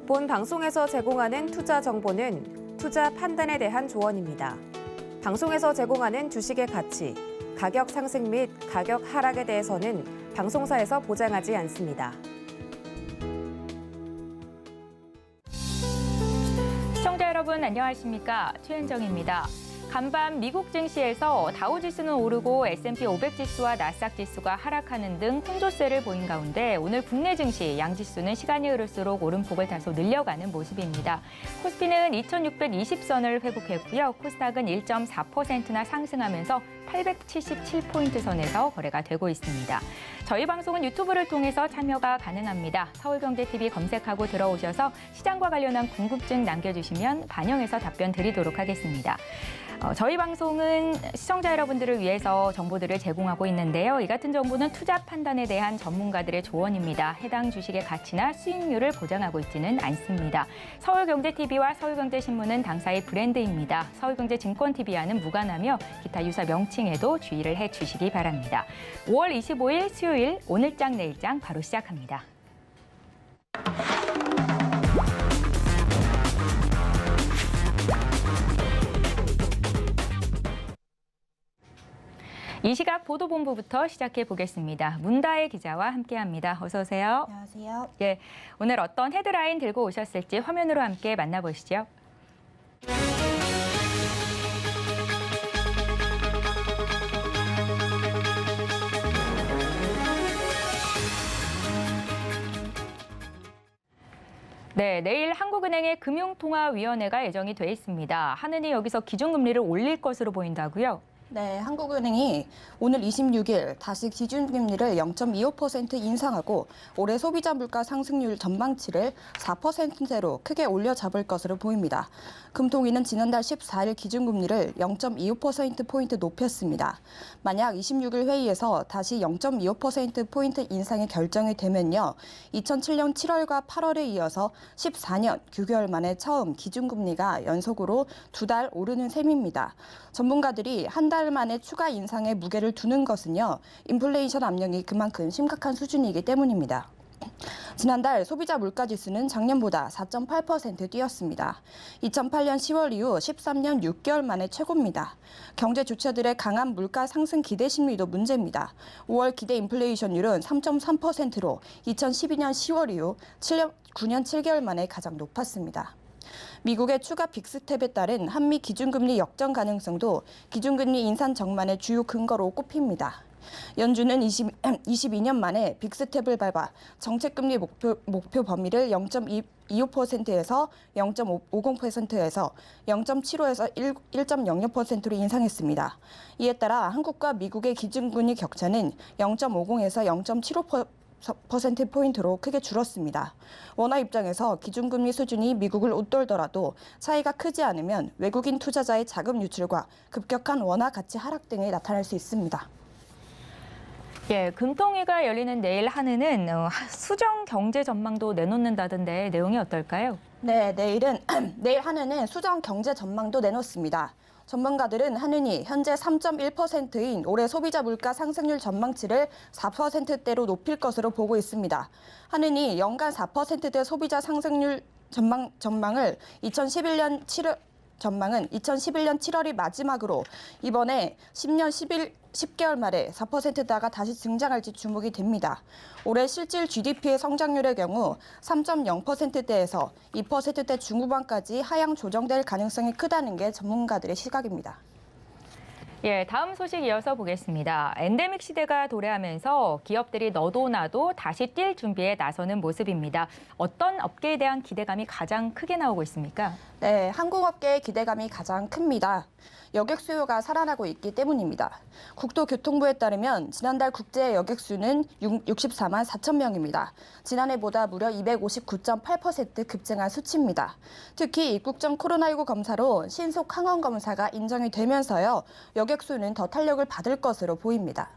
본 방송에서 제공하는 투자 정보는 투자 판단에 대한 조언입니다. 방송에서 제공하는 주식의 가치, 가격 상승 및 가격 하락에 대해서는 방송사에서 보장하지 않습니다. 시청자 여러분 안녕하십니까? 최은정입니다. 간밤 미국 증시에서 다우지수는 오르고 S&P 500 지수와 나스닥 지수가 하락하는 등 혼조세를 보인 가운데 오늘 국내 증시 양지수는 시간이 흐를수록 오름폭을 다소 늘려가는 모습입니다. 코스피는 2620선을 회복했고요. 코스닥은 1.4%나 상승하면서 877포인트 선에서 거래가 되고 있습니다. 저희 방송은 유튜브를 통해서 참여가 가능합니다. 서울경제TV 검색하고 들어오셔서 시장과 관련한 궁금증 남겨주시면 반영해서 답변 드리도록 하겠습니다. 저희 방송은 시청자 여러분들을 위해서 정보들을 제공하고 있는데요. 이 같은 정보는 투자 판단에 대한 전문가들의 조언입니다. 해당 주식의 가치나 수익률을 보장하고 있지는 않습니다. 서울경제TV와 서울경제신문은 당사의 브랜드입니다. 서울경제증권TV와는 무관하며 기타 유사 명칭에도 주의를 해주시기 바랍니다. 5월 25일 수요일 오늘장 내일장 바로 시작합니다. 이 시각 보도본부부터 시작해 보겠습니다. 문다혜 기자와 함께합니다. 어서 오세요. 안녕하세요. 예, 오늘 어떤 헤드라인 들고 오셨을지 화면으로 함께 만나보시죠. 네, 내일 한국은행의 금융통화위원회가 예정이 돼 있습니다. 하느니 여기서 기준금리를 올릴 것으로 보인다고요? 네, 한국은행이 오늘 26일 다시 기준금리를 0.25% 인상하고 올해 소비자 물가 상승률 전망치를 4%대로 크게 올려잡을 것으로 보입니다. 금통위는 지난달 14일 기준금리를 0.25%포인트 높였습니다. 만약 26일 회의에서 다시 0.25%포인트 인상이 결정이 되면요. 2007년 7월과 8월에 이어서 14년 9개월 만에 처음 기준금리가 연속으로 2달 오르는 셈입니다. 전문가들이 한 달 만에 추가 인상에 무게를 두는 것은요. 인플레이션 압력이 그만큼 심각한 수준이기 때문입니다. 지난달 소비자 물가지수는 작년보다 4.8% 뛰었습니다. 2008년 10월 이후 13년 6개월 만에 최고입니다. 경제 주체들의 강한 물가 상승 기대 심리도 문제입니다. 5월 기대 인플레이션율은 3.3%로 2012년 10월 이후 9년 7개월 만에 가장 높았습니다. 미국의 추가 빅스텝에 따른 한미 기준금리 역전 가능성도 기준금리 인상 전망의 주요 근거로 꼽힙니다. 연준은 22년 만에 빅스텝을 밟아 정책금리 목표 범위를 0.25%에서 0.50%에서 0.75에서 1.00%로 인상했습니다. 이에 따라 한국과 미국의 기준금리 격차는 0.50에서 0.75%포인트로 크게 줄었습니다. 원화 입장에서 기준금리 수준이 미국을 웃돌더라도 차이가 크지 않으면 외국인 투자자의 자금 유출과 급격한 원화 가치 하락 등이 나타날 수 있습니다. 예, 금통위가 열리는 내일 한은은 수정 경제 전망도 내놓는다던데 내용이 어떨까요? 네, 내일 한은은 수정 경제 전망도 내놓습니다. 전문가들은 한은이 현재 3.1%인 올해 소비자 물가 상승률 전망치를 4%대로 높일 것으로 보고 있습니다. 한은이 연간 4%대 소비자 상승률 전망은 2011년 7월이 마지막으로 이번에 10개월 말에 4%대가 다시 등장할지 주목이 됩니다. 올해 실질 GDP의 성장률의 경우 3.0%대에서 2%대 중후반까지 하향 조정될 가능성이 크다는 게 전문가들의 시각입니다. 예, 다음 소식 이어서 보겠습니다. 엔데믹 시대가 도래하면서 기업들이 너도 나도 다시 뛸 준비에 나서는 모습입니다. 어떤 업계에 대한 기대감이 가장 크게 나오고 있습니까? 네, 항공업계의 기대감이 가장 큽니다. 여객 수요가 살아나고 있기 때문입니다. 국토교통부에 따르면 지난달 국제 여객 수는 64만 4천 명입니다. 지난해보다 무려 259.8% 급증한 수치입니다. 특히 입국 전 코로나19 검사로 신속 항원 검사가 인정이 되면서요. 여객 수는 더 탄력을 받을 것으로 보입니다.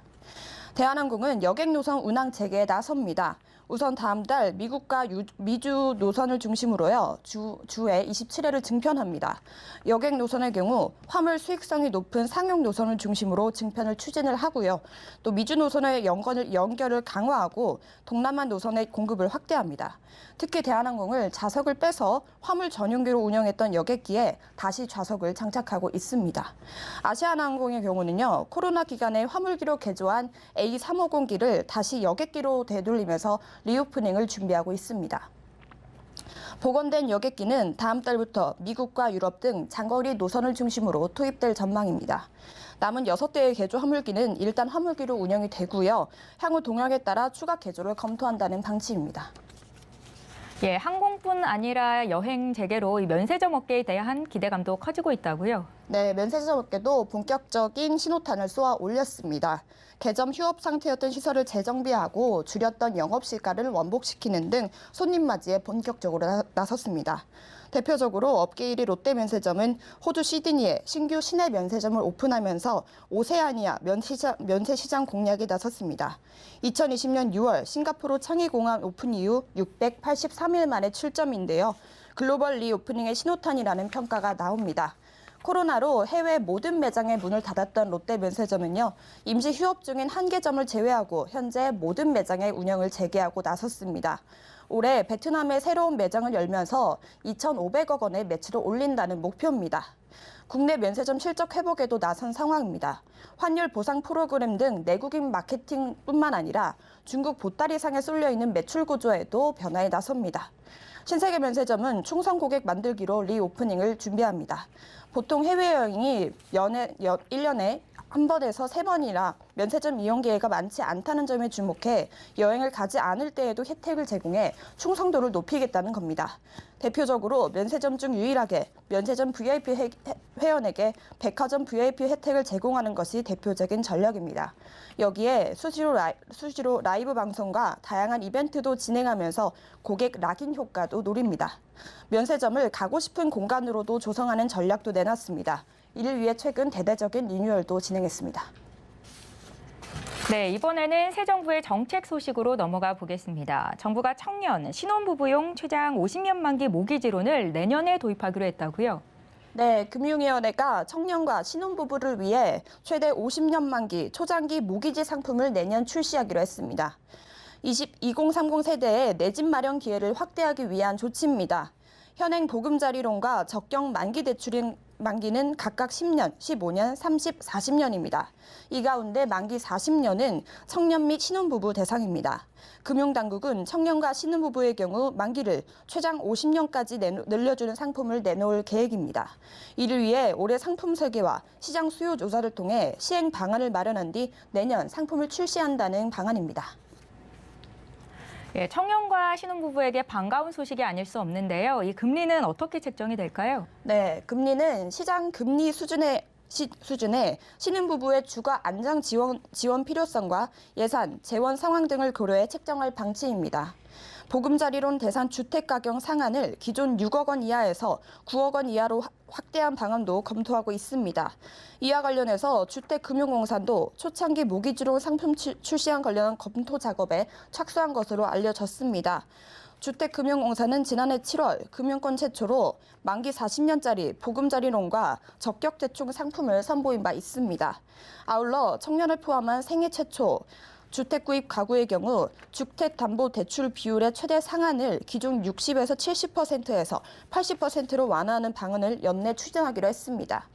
대한항공은 여객 노선 운항 재개에 나섭니다. 우선 다음 달 미국과 미주 노선을 중심으로요. 주에 27회를 증편합니다. 여객 노선의 경우 화물 수익성이 높은 상용 노선을 중심으로 증편을 추진을 하고요. 또 미주 노선의 연결을 강화하고 동남아 노선의 공급을 확대합니다. 특히 대한항공을 좌석을 빼서 화물 전용기로 운영했던 여객기에 다시 좌석을 장착하고 있습니다. 아시아나항공의 경우는요. 코로나 기간에 화물기로 개조한 A350기를 다시 여객기로 되돌리면서 리오프닝을 준비하고 있습니다. 복원된 여객기는 다음 달부터 미국과 유럽 등 장거리 노선을 중심으로 투입될 전망입니다. 남은 6대의 개조 화물기는 일단 화물기로 운영이 되고요. 향후 동향에 따라 추가 개조를 검토한다는 방침입니다. 예, 항공뿐 아니라 여행 재개로 이 면세점 업계에 대한 기대감도 커지고 있다고요? 네, 면세점 업계도 본격적인 신호탄을 쏘아 올렸습니다. 개점 휴업 상태였던 시설을 재정비하고 줄였던 영업 시간을 원복시키는 등 손님 맞이에 본격적으로 나섰습니다. 대표적으로 업계 1위 롯데면세점은 호주 시드니에 신규 시내 면세점을 오픈하면서 오세아니아 면세 시장 공략에 나섰습니다. 2020년 6월 싱가포르 창의공항 오픈 이후 683일 만에 출점인데요. 글로벌 리오프닝의 신호탄이라는 평가가 나옵니다. 코로나로 해외 모든 매장의 문을 닫았던 롯데 면세점은요, 임시 휴업 중인 한 개점을 제외하고 현재 모든 매장의 운영을 재개하고 나섰습니다. 올해 베트남에 새로운 매장을 열면서 2,500억 원의 매출을 올린다는 목표입니다. 국내 면세점 실적 회복에도 나선 상황입니다. 환율 보상 프로그램 등 내국인 마케팅뿐만 아니라 중국 보따리상에 쏠려있는 매출 구조에도 변화에 나섭니다. 신세계 면세점은 충성 고객 만들기로 리오프닝을 준비합니다. 보통 해외여행이 1년에 한 번에서 3번이나 면세점 이용 기회가 많지 않다는 점에 주목해 여행을 가지 않을 때에도 혜택을 제공해 충성도를 높이겠다는 겁니다. 대표적으로 면세점 중 유일하게 면세점 VIP 회원에게 백화점 VIP 혜택을 제공하는 것이 대표적인 전략입니다. 여기에 수시로 라이브 방송과 다양한 이벤트도 진행하면서 고객 락인 효과도 노립니다. 면세점을 가고 싶은 공간으로도 조성하는 전략도 내놨습니다. 이를 위해 최근 대대적인 리뉴얼도 진행했습니다. 네, 이번에는 새 정부의 정책 소식으로 넘어가 보겠습니다. 정부가 청년, 신혼부부용 최장 50년 만기 모기지론을 내년에 도입하기로 했다고요? 네, 금융위원회가 청년과 신혼부부를 위해 최대 50년 만기 초장기 모기지 상품을 내년 출시하기로 했습니다. 2030 세대의 내 집 마련 기회를 확대하기 위한 조치입니다. 현행 보금자리론과 적격 만기 대출인 만기는 각각 10년, 15년, 30, 40년입니다. 이 가운데 만기 40년은 청년 및 신혼부부 대상입니다. 금융당국은 청년과 신혼부부의 경우 만기를 최장 50년까지 늘려주는 상품을 내놓을 계획입니다. 이를 위해 올해 상품 설계와 시장 수요 조사를 통해 시행 방안을 마련한 뒤 내년 상품을 출시한다는 방안입니다. 예, 청년과 신혼부부에게 반가운 소식이 아닐 수 없는데요. 이 금리는 어떻게 책정이 될까요? 네, 금리는 시장 금리 수준의 신혼부부의 주거 안정 지원 필요성과 예산, 재원 상황 등을 고려해 책정할 방침입니다. 보금자리론 대상 주택가격 상한을 기존 6억 원 이하에서 9억 원 이하로 확대한 방안도 검토하고 있습니다. 이와 관련해서 주택금융공사도 초창기 모기지론 상품 출시안 관련 검토 작업에 착수한 것으로 알려졌습니다. 주택금융공사는 지난해 7월 금융권 최초로 만기 40년짜리 보금자리론과 적격대출 상품을 선보인 바 있습니다. 아울러 청년을 포함한 생애 최초 주택 구입 가구의 경우 주택담보대출 비율의 최대 상한을 기존 60에서 70%에서 80%로 완화하는 방안을 연내 추진하기로 했습니다.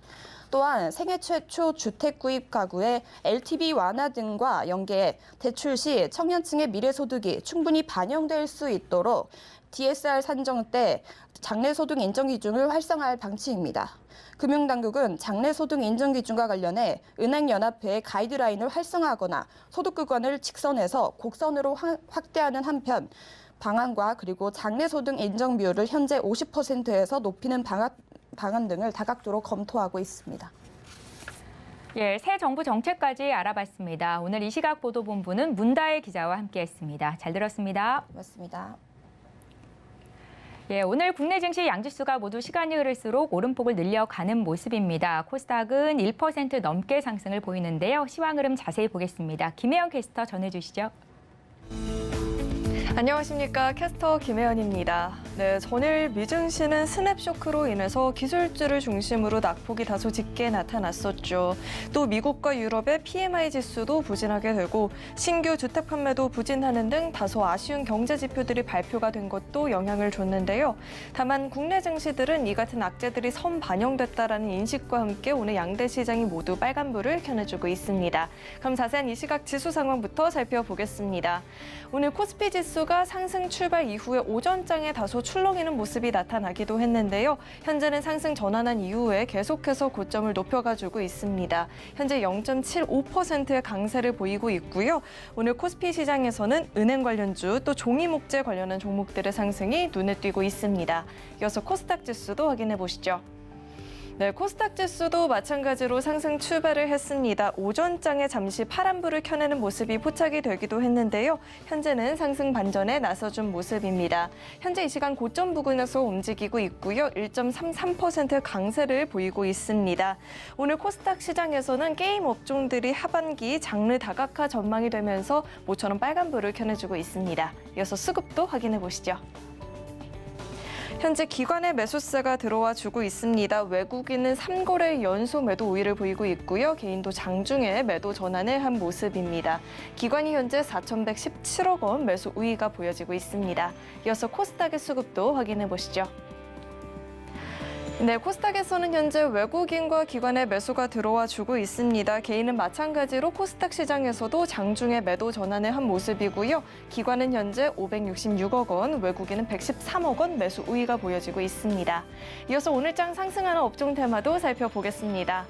또한 생애 최초 주택 구입 가구의 LTV 완화 등과 연계해 대출 시 청년층의 미래소득이 충분히 반영될 수 있도록 DSR 산정 때 장래소득 인정 기준을 활성화할 방침입니다. 금융당국은 장래소득 인정 기준과 관련해 은행연합회의 가이드라인을 활성화하거나 소득구간을 직선해서 곡선으로 확대하는 한편 방안과 그리고 장래소득 인정 비율을 현재 50%에서 높이는 방안 등을 다각도로 검토하고 있습니다. 예, 새 정부 정책까지 알아봤습니다. 오늘 이 시각 보도본부는 문다혜 기자와 함께했습니다. 잘 들었습니다. 고맙습니다. 예, 오늘 국내 증시 양지수가 모두 시간이 흐를수록 오름폭을 늘려가는 모습입니다. 코스닥은 1% 넘게 상승을 보이는데요. 시황 흐름 자세히 보겠습니다. 김혜영 캐스터 전해주시죠. 안녕하십니까. 캐스터 김혜연입니다. 네, 전일 미증시는 스냅쇼크로 인해서 기술주를 중심으로 낙폭이 다소 짙게 나타났었죠. 또 미국과 유럽의 PMI 지수도 부진하게 되고 신규 주택 판매도 부진하는 등 다소 아쉬운 경제 지표들이 발표가 된 것도 영향을 줬는데요. 다만 국내 증시들은 이 같은 악재들이 선반영됐다라는 인식과 함께 오늘 양대 시장이 모두 빨간불을 켜내주고 있습니다. 그럼 자세한 이 시각 지수 상황부터 살펴보겠습니다. 오늘 코스피 지수가 상승 출발 이후에 오전장에 다소 출렁이는 모습이 나타나기도 했는데요. 현재는 상승 전환한 이후에 계속해서 고점을 높여가지고 있습니다. 현재 0.75%의 강세를 보이고 있고요. 오늘 코스피 시장에서는 은행 관련주 또 종이 목재 관련한 종목들의 상승이 눈에 띄고 있습니다. 이어서 코스닥 지수도 확인해 보시죠. 네, 코스닥 지수도 마찬가지로 상승 출발을 했습니다. 오전장에 잠시 파란불을 켜내는 모습이 포착이 되기도 했는데요. 현재는 상승 반전에 나서준 모습입니다. 현재 이 시간 고점 부근에서 움직이고 있고요. 1.33% 강세를 보이고 있습니다. 오늘 코스닥 시장에서는 게임 업종들이 하반기 장르 다각화 전망이 되면서 모처럼 빨간불을 켜내주고 있습니다. 이어서 수급도 확인해 보시죠. 현재 기관의 매수세가 들어와 주고 있습니다. 외국인은 3거래 연속 매도 우위를 보이고 있고요. 개인도 장중에 매도 전환을 한 모습입니다. 기관이 현재 4,117억 원 매수 우위가 보여지고 있습니다. 이어서 코스닥의 수급도 확인해 보시죠. 네, 코스닥에서는 현재 외국인과 기관의 매수가 들어와 주고 있습니다. 개인은 마찬가지로 코스닥 시장에서도 장중에 매도 전환을 한 모습이고요. 기관은 현재 566억 원, 외국인은 113억 원 매수 우위가 보여지고 있습니다. 이어서 오늘장 상승하는 업종 테마도 살펴보겠습니다.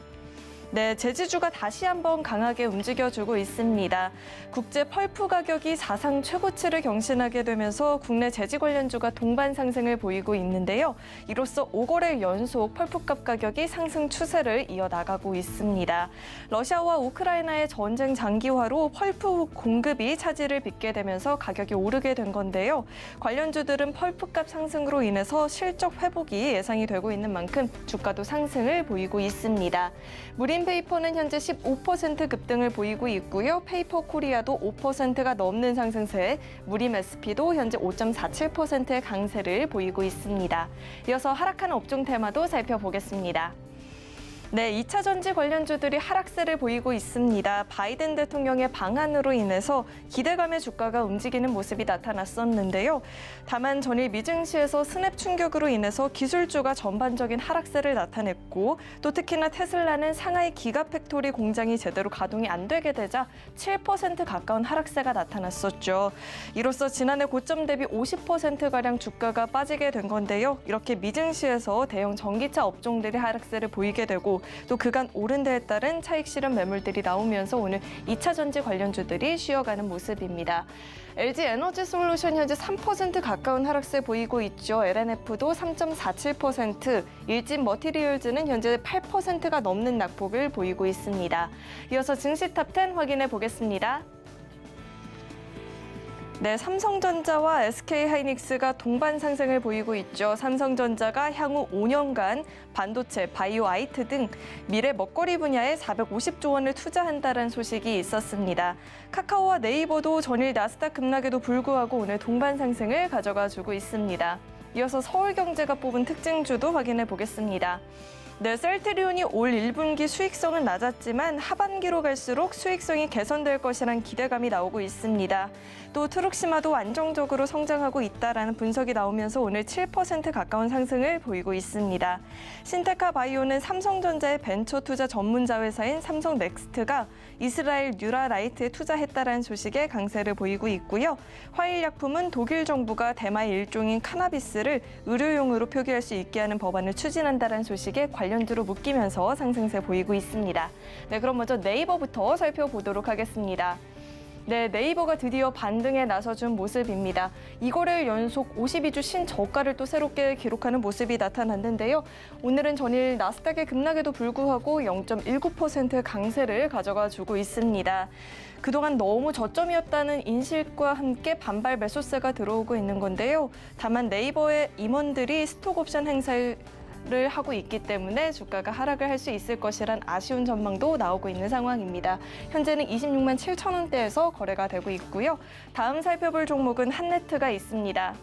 네, 제지주가 다시 한번 강하게 움직여주고 있습니다. 국제 펄프 가격이 사상 최고치를 경신하게 되면서 국내 제지 관련주가 동반 상승을 보이고 있는데요. 이로써 5거래 연속 펄프값 가격이 상승 추세를 이어나가고 있습니다. 러시아와 우크라이나의 전쟁 장기화로 펄프 공급이 차질을 빚게 되면서 가격이 오르게 된 건데요. 관련주들은 펄프값 상승으로 인해서 실적 회복이 예상이 되고 있는 만큼 주가도 상승을 보이고 있습니다. 무림페이퍼는 현재 15% 급등을 보이고 있고요. 페이퍼 코리아도 5%가 넘는 상승세에 무림 SP도 현재 5.47%의 강세를 보이고 있습니다. 이어서 하락하는 업종 테마도 살펴보겠습니다. 네, 2차 전지 관련주들이 하락세를 보이고 있습니다. 바이든 대통령의 방한으로 인해서 기대감의 주가가 움직이는 모습이 나타났었는데요. 다만 전일 미증시에서 스냅 충격으로 인해서 기술주가 전반적인 하락세를 나타냈고 또 특히나 테슬라는 상하이 기가팩토리 공장이 제대로 가동이 안 되게 되자 7% 가까운 하락세가 나타났었죠. 이로써 지난해 고점 대비 50%가량 주가가 빠지게 된 건데요. 이렇게 미증시에서 대형 전기차 업종들이 하락세를 보이게 되고 또 그간 오른 데에 따른 차익 실현 매물들이 나오면서 오늘 2차 전지 관련주들이 쉬어가는 모습입니다. LG 에너지 솔루션 현재 3% 가까운 하락세 보이고 있죠. LNF도 3.47%, 일진 머티리얼즈는 현재 8%가 넘는 낙폭을 보이고 있습니다. 이어서 증시 탑10 확인해 보겠습니다. 네, 삼성전자와 SK하이닉스가 동반 상승을 보이고 있죠. 삼성전자가 향후 5년간 반도체, 바이오 IT 등 미래 먹거리 분야에 450조 원을 투자한다는 소식이 있었습니다. 카카오와 네이버도 전일 나스닥 급락에도 불구하고 오늘 동반 상승을 가져가 주고 있습니다. 이어서 서울경제가 뽑은 특징주도 확인해 보겠습니다. 네, 셀트리온이 올 1분기 수익성은 낮았지만 하반기로 갈수록 수익성이 개선될 것이란 기대감이 나오고 있습니다. 또 트룩시마도 안정적으로 성장하고 있다라는 분석이 나오면서 오늘 7% 가까운 상승을 보이고 있습니다. 신테카 바이오는 삼성전자의 벤처 투자 전문 자회사인 삼성넥스트가 이스라엘 뉴라라이트에 투자했다라는 소식에 강세를 보이고 있고요. 화일약품은 독일 정부가 대마의 일종인 카나비스를 의료용으로 표기할 수 있게 하는 법안을 추진한다는 소식에 관련주로 묶이면서 상승세 보이고 있습니다. 네, 그럼 먼저 네이버부터 살펴보도록 하겠습니다. 네, 네이버가 드디어 반등에 나서준 모습입니다. 2거래일 연속 52주 신저가를 또 새롭게 기록하는 모습이 나타났는데요. 오늘은 전일 나스닥의 급락에도 불구하고 0.19%의 강세를 가져가 주고 있습니다. 그동안 너무 저점이었다는 인식과 함께 반발 매수세가 들어오고 있는 건데요. 다만 네이버의 임원들이 스톡옵션 행사를 를 하고 있기 때문에 주가가 하락을 할 수 있을 것이란 아쉬운 전망도 나오고 있는 상황입니다. 현재는 26만 7천 원대에서 거래가 되고 있고요. 다음 살펴볼 종목은 한네트가 있습니다.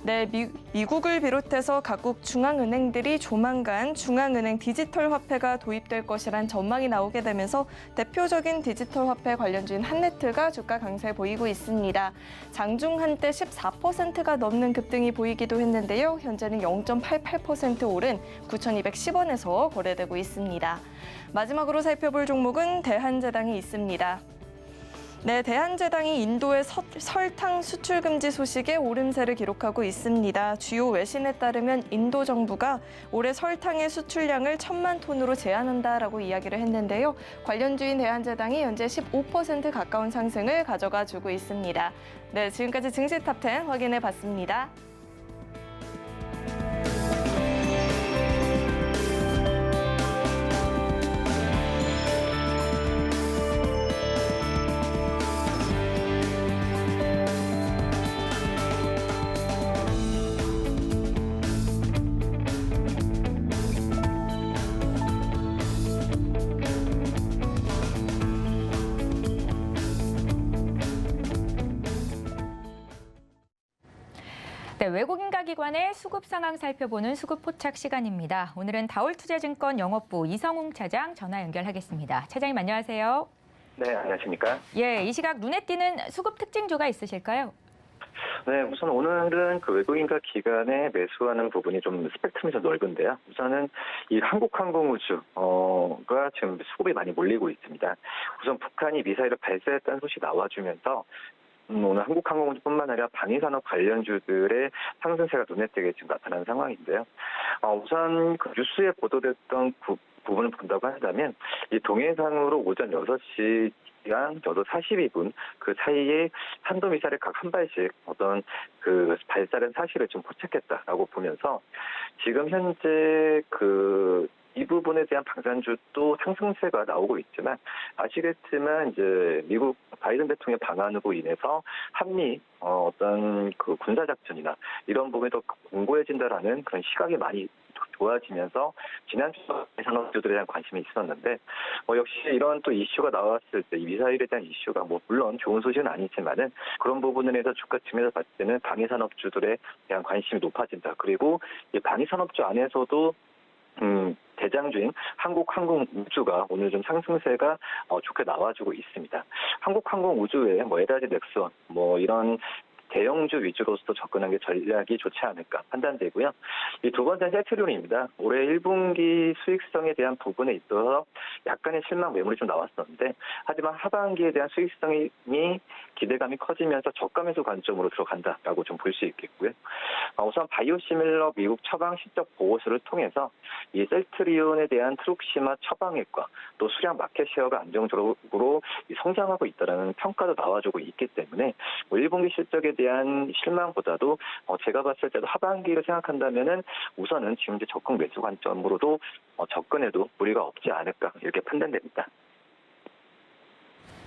네, 미국을 비롯해서 각국 중앙은행들이 조만간 중앙은행 디지털 화폐가 도입될 것이란 전망이 나오게 되면서 대표적인 디지털 화폐 관련주인 한네트가 주가 강세 보이고 있습니다. 장중 한때 14%가 넘는 급등이 보이기도 했는데요. 현재는 0.88% 오른 9,210원에서 거래되고 있습니다. 마지막으로 살펴볼 종목은 대한제당이 있습니다. 네, 대한제당이 인도의 설탕 수출 금지 소식에 오름세를 기록하고 있습니다. 주요 외신에 따르면 인도 정부가 올해 설탕의 수출량을 1,000만 톤으로 제한한다라고 이야기를 했는데요. 관련주인 대한제당이 현재 15% 가까운 상승을 가져가 주고 있습니다. 네, 지금까지 증시 탑10 확인해 봤습니다. 네, 외국인가 기관의 수급 상황 살펴보는 수급 포착 시간입니다. 오늘은 다올투자증권 영업부 이성웅 차장 전화 연결하겠습니다. 차장님 안녕하세요. 네, 안녕하십니까? 예, 이 시각 눈에 띄는 수급 특징주가 있으실까요? 네, 우선 오늘은 그 외국인과 기관에 매수하는 부분이 좀 스펙트럼이 좀 넓은데요. 우선은 이 한국항공우주가 지금 수급이 많이 몰리고 있습니다. 우선 북한이 미사일을 발사했다는 소식이 나와주면서 오늘 한국항공우주뿐만 아니라 방위산업 관련주들의 상승세가 눈에 띄게 지금 나타나는 상황인데요. 우선 그 뉴스에 보도됐던 부분을 본다고 한다면 이 동해상으로 오전 6시 한 8시 42분 그 사이에 탄도미사일을 각 한 발씩 어떤 그 발사된 사실을 좀 포착했다라고 보면서 지금 현재 이 부분에 대한 방산주도 상승세가 나오고 있지만 아시겠지만 이제 미국 바이든 대통령 방안으로 인해서 한미 어떤 그 군사작전이나 이런 부분이 더 공고해진다라는 그런 시각이 많이 좋아지면서 지난주 산업주들에 대한 관심이 있었는데 역시 이런 또 이슈가 나왔을 때 이 미사일에 대한 이슈가 물론 좋은 소식은 아니지만은 그런 부분에 대해서 주가 측면에서 봤을 때는 방위산업주들에 대한 관심이 높아진다. 그리고 이 방위산업주 안에서도 대장주인 한국항공우주가 오늘 좀 상승세가 좋게 나와주고 있습니다. 한국항공우주에 LG 넥스원 이런 대형주 위주로서 접근한 게 전략이 좋지 않을까 판단되고요. 이 두 번째는 셀트리온입니다. 올해 1분기 수익성에 대한 부분에 있어서 약간의 실망 매물이 좀 나왔었는데 하지만 하반기에 대한 수익성이 기대감이 커지면서 저가 매수 관점으로 들어간다라고 좀 볼 수 있겠고요. 우선 바이오시밀러 미국 처방 실적 보고서를 통해서 이 셀트리온에 대한 트룩시마 처방액과 또 수량 마켓 쉐어가 안정적으로 성장하고 있다는 평가도 나와주고 있기 때문에 1분기 실적에 대한 실망보다도 제가 봤을 때도 하반기를 생각한다면은 우선은 지금 이제 적극 매수 관점으로도 접근해도 무리가 없지 않을까 이렇게 판단됩니다.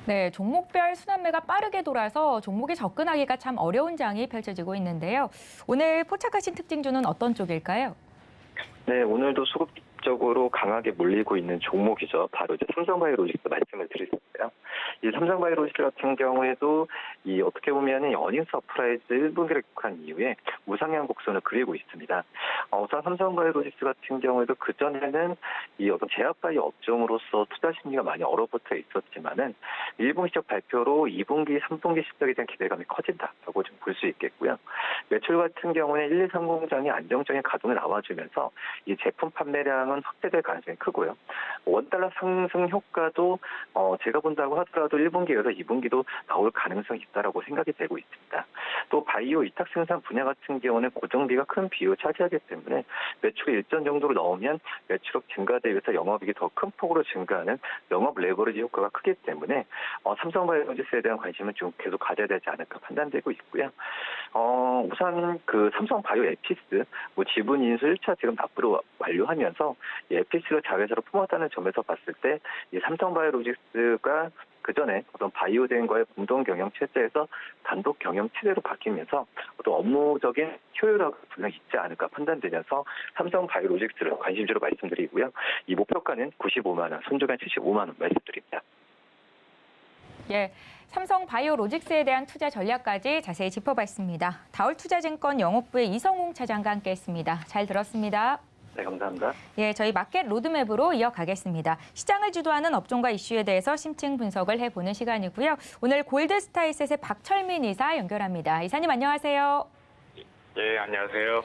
네, 종목별 순환매가 빠르게 돌아서 종목에 접근하기가 참 어려운 장이 펼쳐지고 있는데요. 오늘 포착하신 특징주는 어떤 쪽일까요? 네, 오늘도 수급적으로 강하게 몰리고 있는 종목이죠. 바로 이제 삼성바이오로직스 말씀을 드릴 텐데요. 이 삼성바이오로직스 같은 경우에도 이 어떻게 보면 어닝 서프라이즈 1분기를 기록한 이후에 우상향 곡선을 그리고 있습니다. 우선 삼성바이오로직스 같은 경우에도 그 전에는 이 어떤 제약바이오 업종으로서 투자 심리가 많이 얼어붙어 있었지만은 1분기 실적 발표로 2분기, 3분기 실적에 대한 기대감이 커진다라고 좀 볼 수 있겠고요. 매출 같은 경우는 1, 2, 3 공장이 안정적인 가동에 나와주면서 이 제품 판매량은 확대될 가능성이 크고요. 원달러 상승 효과도 제가 본다고 하더라도 1분기에서 2분기도 나올 가능성이 있다라고 생각이 되고 있습니다. 또 바이오 위탁 생산 분야 같은 경우는 고정비가 큰 비율을 차지하기 때문에 매출이 일정 정도로 나오면 매출액 증가 대비해서 영업이익이 더 큰 폭으로 증가하는 영업 레버리지 효과가 크기 때문에 삼성바이오로직스에 대한 관심은 좀 계속 가져야 되지 않을까 판단되고 있고요. 우선 그 삼성바이오 에피스 지분 인수 1차 지금 납부를 완료하면서 이 에피스를 자회사로 품었다는 점에서 봤을 때 이 삼성바이오로직스가 그 전에 어떤 바이오젠과의 공동 경영 체제에서 단독 경영 체제로 바뀌면서 어떤 업무적인 효율화가 분명히 있지 않을까 판단되면서 삼성바이오로직스를 관심주로 말씀드리고요. 이 목표가는 95만 원, 손절가 75만 원 말씀드립니다. 예, 삼성 바이오로직스에 대한 투자 전략까지 자세히 짚어봤습니다. 다올투자증권 영업부의 이성웅 차장과 함께했습니다. 잘 들었습니다. 네, 감사합니다. 예, 저희 마켓 로드맵으로 이어가겠습니다. 시장을 주도하는 업종과 이슈에 대해서 심층 분석을 해보는 시간이고요. 오늘 골드스타이셋의 박철민 이사 연결합니다. 이사님 안녕하세요. 예, 안녕하세요.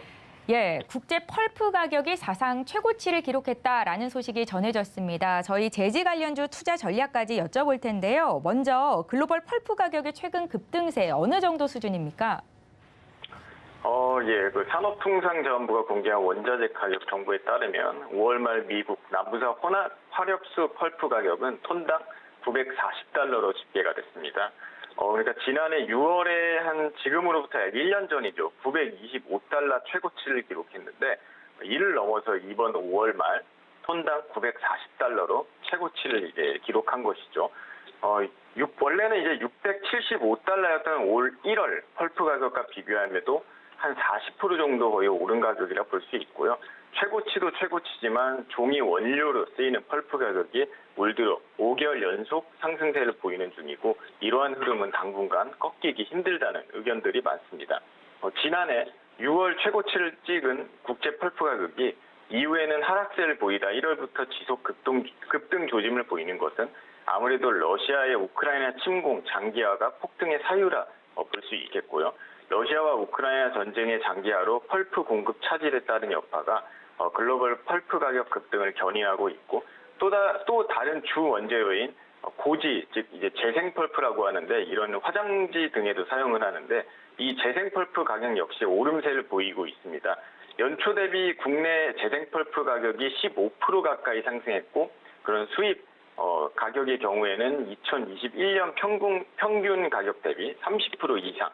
예, 국제 펄프 가격이 사상 최고치를 기록했다라는 소식이 전해졌습니다. 저희 제지 관련주 투자 전략까지 여쭤볼 텐데요. 먼저 글로벌 펄프 가격의 최근 급등세 어느 정도 수준입니까? 예, 그 산업통상자원부가 공개한 원자재 가격 정보에 따르면 5월 말 미국 남부산 화력수 펄프 가격은 톤당 940달러로 집계가 됐습니다. 그러니까 지난해 6월에 한 지금으로부터 약 1년 전이죠. 925달러 최고치를 기록했는데 이를 넘어서 이번 5월 말 톤당 940달러로 최고치를 이제 기록한 것이죠. 원래는 이제 675달러였던 올 1월 펄프 가격과 비교함에도 한 40% 정도 거의 오른 가격이라 볼 수 있고요. 최고치도 최고치지만 종이 원료로 쓰이는 펄프 가격이 올 들어 5개월 연속 상승세를 보이는 중이고 이러한 흐름은 당분간 꺾이기 힘들다는 의견들이 많습니다. 지난해 6월 최고치를 찍은 국제 펄프 가격이 이후에는 하락세를 보이다 1월부터 지속 급등 조짐을 보이는 것은 아무래도 러시아의 우크라이나 침공 장기화가 폭등의 사유라 볼 수 있겠고요. 러시아와 우크라이나 전쟁의 장기화로 펄프 공급 차질에 따른 여파가 글로벌 펄프 가격 급등을 견인하고 있고 또 다른 주 원재료인 고지, 즉 이제 재생 펄프라고 하는데 이런 화장지 등에도 사용을 하는데 이 재생 펄프 가격 역시 오름세를 보이고 있습니다. 연초 대비 국내 재생 펄프 가격이 15% 가까이 상승했고 그런 수입 가격의 경우에는 2021년 평균 가격 대비 30% 이상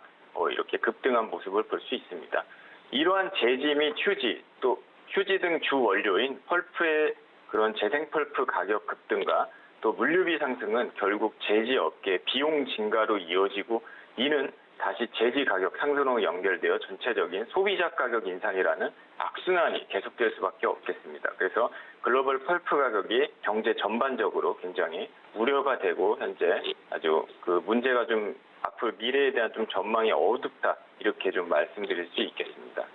이렇게 급등한 모습을 볼 수 있습니다. 이러한 재지 및 휴지 등 주 원료인 펄프의 그런 재생 펄프 가격 급등과 또 물류비 상승은 결국 제지 업계 비용 증가로 이어지고 이는 다시 제지 가격 상승으로 연결되어 전체적인 소비자 가격 인상이라는 악순환이 계속될 수밖에 없겠습니다. 그래서 글로벌 펄프 가격이 경제 전반적으로 굉장히 우려가 되고 현재 아주 그 문제가 좀 앞으로 미래에 대한 좀 전망이 어둡다 이렇게 좀 말씀드릴 수 있겠습니다.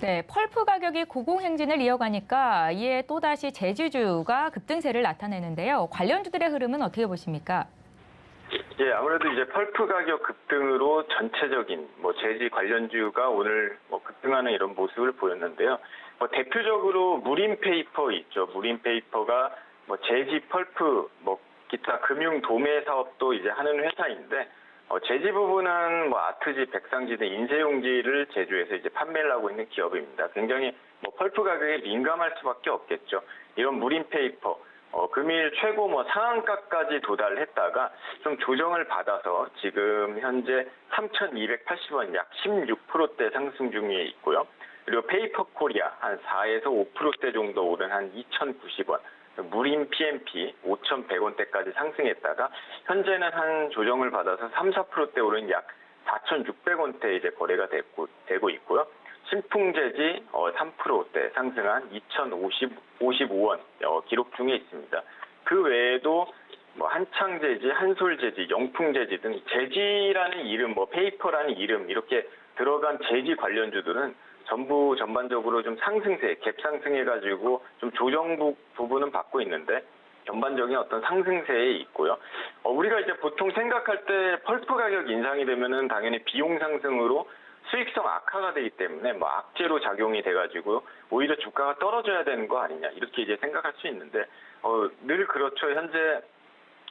네, 펄프 가격이 고공행진을 이어가니까 이에 또다시 제주주가 급등세를 나타내는데요. 관련주들의 흐름은 어떻게 보십니까? 예, 아무래도 이제 펄프 가격 급등으로 전체적인 제지 관련주가 오늘 급등하는 이런 모습을 보였는데요. 대표적으로 무림페이퍼 있죠. 무림페이퍼가 제지 펄프 기타 금융 도매 사업도 이제 하는 회사인데 제지 부분은 아트지, 백상지 등 인쇄용지를 제조해서 이제 판매를 하고 있는 기업입니다. 굉장히 펄프 가격에 민감할 수밖에 없겠죠. 이런 무림페이퍼 금일 최고 상한가까지 도달했다가 좀 조정을 받아서 지금 현재 3,280원 약 16%대 상승 중에 있고요. 그리고 페이퍼코리아 한 4에서 5%대 정도 오른 한 2,090원. 무림 PMP 5,100원대까지 상승했다가 현재는 한 조정을 받아서 3, 4%대 오른 약 4,600원대 이제 거래가 되고 있고요. 신풍재지 3%대 상승한 2,055원 기록 중에 있습니다. 그 외에도 한창재지, 한솔재지, 영풍재지 등 재지라는 이름, 페이퍼라는 이름 이렇게 들어간 재지 관련주들은 전부 전반적으로 좀 상승세, 갭 상승해가지고 좀 조정 부분은 받고 있는데 전반적인 어떤 상승세에 있고요. 우리가 이제 보통 생각할 때 펄프 가격 인상이 되면은 당연히 비용 상승으로 수익성 악화가 되기 때문에 악재로 작용이 돼가지고 오히려 주가가 떨어져야 되는 거 아니냐 이렇게 이제 생각할 수 있는데 늘 그렇죠. 현재